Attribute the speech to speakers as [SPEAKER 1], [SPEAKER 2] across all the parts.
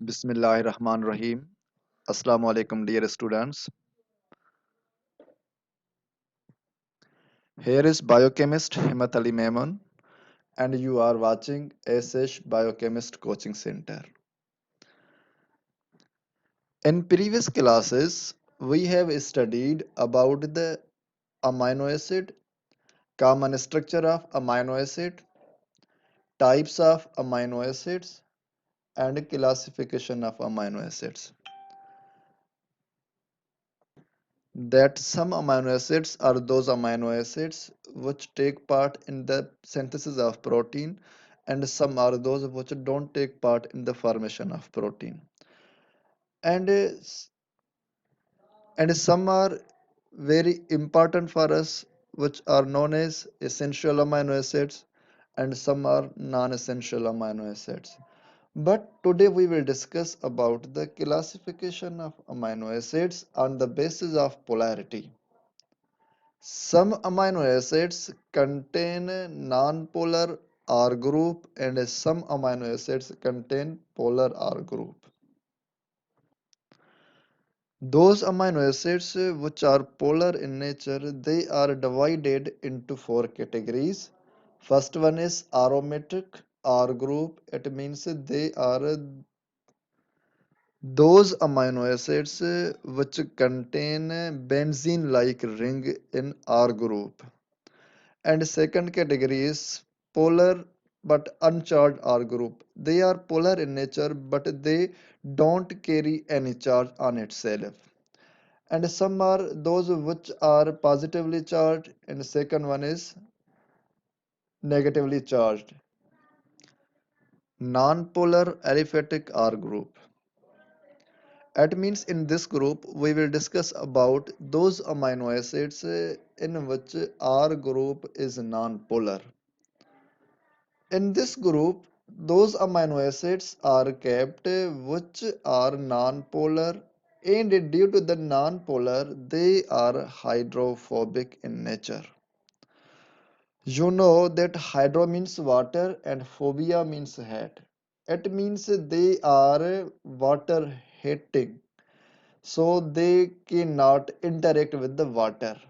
[SPEAKER 1] Bismillahirrahmanirrahim. Assalamu alaikum, dear students. Here is biochemist Himat Ali Memon, and you are watching SH Biochemist Coaching Center. In previous classes, we have studied about the amino acid, common structure of amino acid, types of amino acids, and classification of amino acids. That some amino acids are those amino acids which take part in the synthesis of protein, and some are those which don't take part in the formation of protein, and some are very important for us, which are known as essential amino acids, and some are non-essential amino acids. But today we will discuss about the classification of amino acids on the basis of polarity. Some amino acids contain non-polar R group, and some amino acids contain polar R group. Those amino acids which are polar in nature, they are divided into four categories. First one is aromatic R group. It means they are those amino acids which contain benzene like ring in R group. And second category is polar but uncharged R group. They are polar in nature, but they don't carry any charge on itself. And some are those which are positively charged, and second one is negatively charged. Non-polar aliphatic R group. That means in this group we will discuss about those amino acids in which R group is non-polar. In this group, those amino acids are kept which are non-polar, and due to the non-polar, they are hydrophobic in nature. You know that hydro means water and phobia means hate. It means they are water hating, so they cannot interact with the water,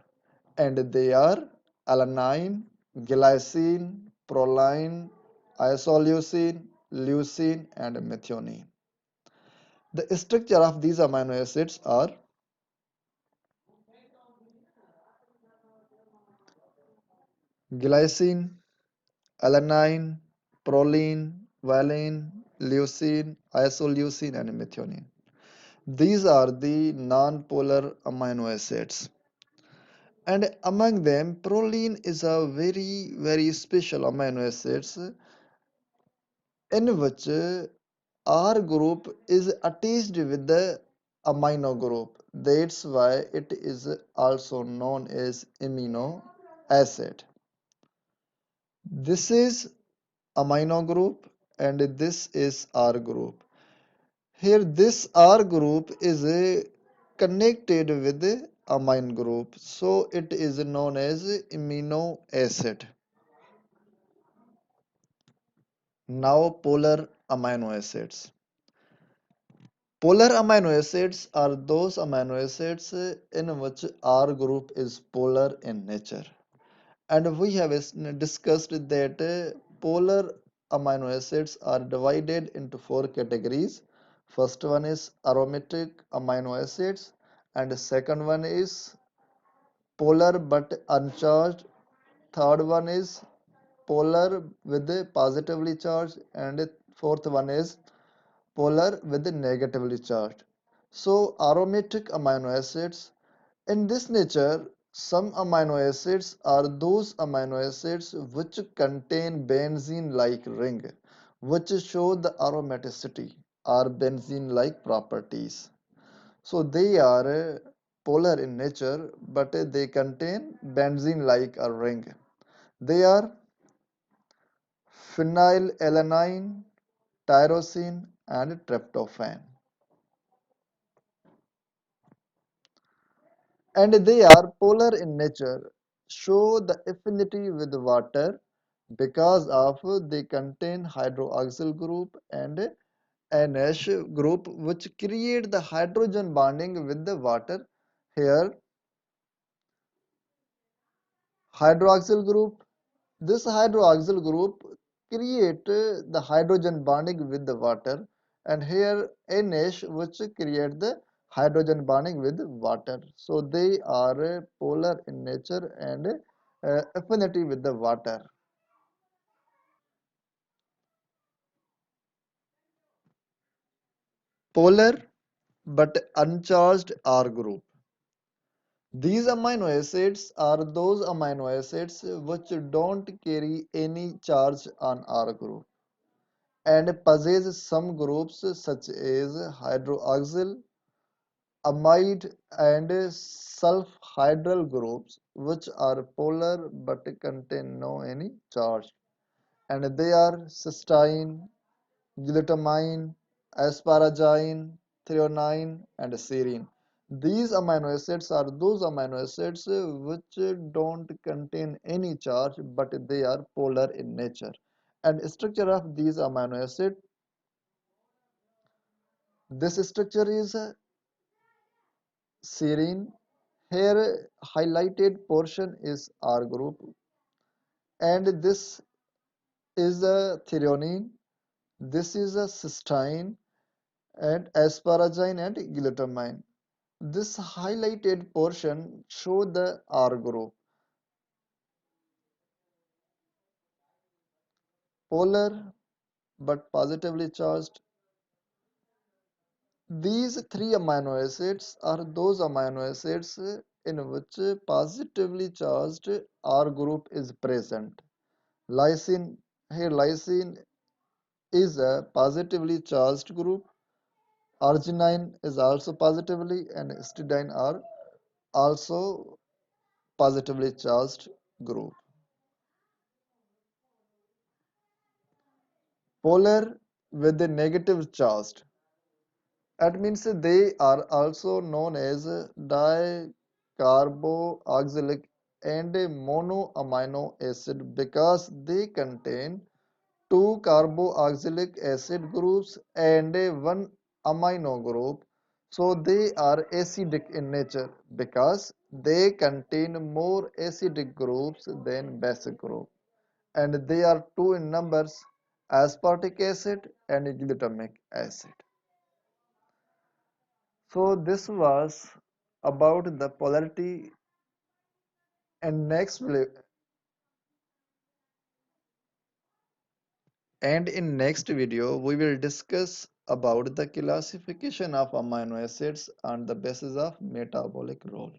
[SPEAKER 1] and they are alanine, glycine, proline, isoleucine, leucine, and methionine. The structure of these amino acids are glycine, alanine, proline, valine, leucine, isoleucine, and methionine. These are the non-polar amino acids. And among them, proline is a very special amino acids in which R group is attached with the amino group. That's why it is also known as amino acid. This is amino group and this is R group. Here this R group is connected with the amine group, so it is known as amino acid. Now polar amino acids. Polar amino acids are those amino acids in which R group is polar in nature. And we have discussed that polar amino acids are divided into four categories. First one is aromatic amino acids, and second one is polar but uncharged. Third one is polar with a positively charged, and fourth one is polar with a negatively charged. So aromatic amino acids, in this nature, some amino acids are those amino acids which contain benzene like ring, which show the aromaticity or benzene like properties. So they are polar in nature, but they contain benzene like a ring. They are phenylalanine, tyrosine, and tryptophan. And they are polar in nature, show the affinity with water because of they contain hydroxyl group and NH group which create the hydrogen bonding with the water. Here hydroxyl group. This hydroxyl group create the hydrogen bonding with the water, and here NH which create the hydrogen bonding with water. So they are polar in nature and affinity with the water. Polar but uncharged R group. These amino acids are those amino acids which don't carry any charge on R group and possess some groups such as hydroxyl, amide, and sulfhydryl groups which are polar but contain no any charge, and they are cysteine, glutamine, asparagine, threonine, and serine. These amino acids are those amino acids which don't contain any charge but they are polar in nature. And structure of these amino acid, this structure is serine. Here highlighted portion is R group, and this is a threonine, this is a cysteine, and asparagine and glutamine. This highlighted portion show the R group, polar but positively charged. These three amino acids are those amino acids in which positively charged R group is present. Lysine, here lysine is a positively charged group. Arginine is also positively, and histidine are also positively charged group. Polar with the negative charged. That means they are also known as dicarboxylic and monoamino acid because they contain two carboxylic acid groups and one amino group. So they are acidic in nature because they contain more acidic groups than basic group, and they are two in numbers, aspartic acid and glutamic acid. So this was about the polarity, and in next video we will discuss about the classification of amino acids on the basis of metabolic role.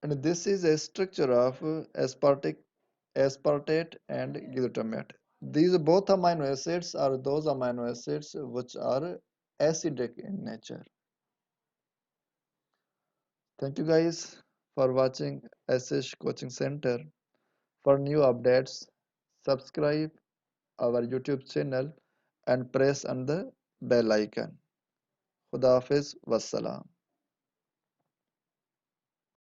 [SPEAKER 1] And this is a structure of aspartate and glutamate. These both amino acids are those amino acids which are acidic in nature. Thank you guys for watching SH Coaching Center. For new updates, subscribe our YouTube channel and press on the bell icon. Khuda Hafiz. Wassalam.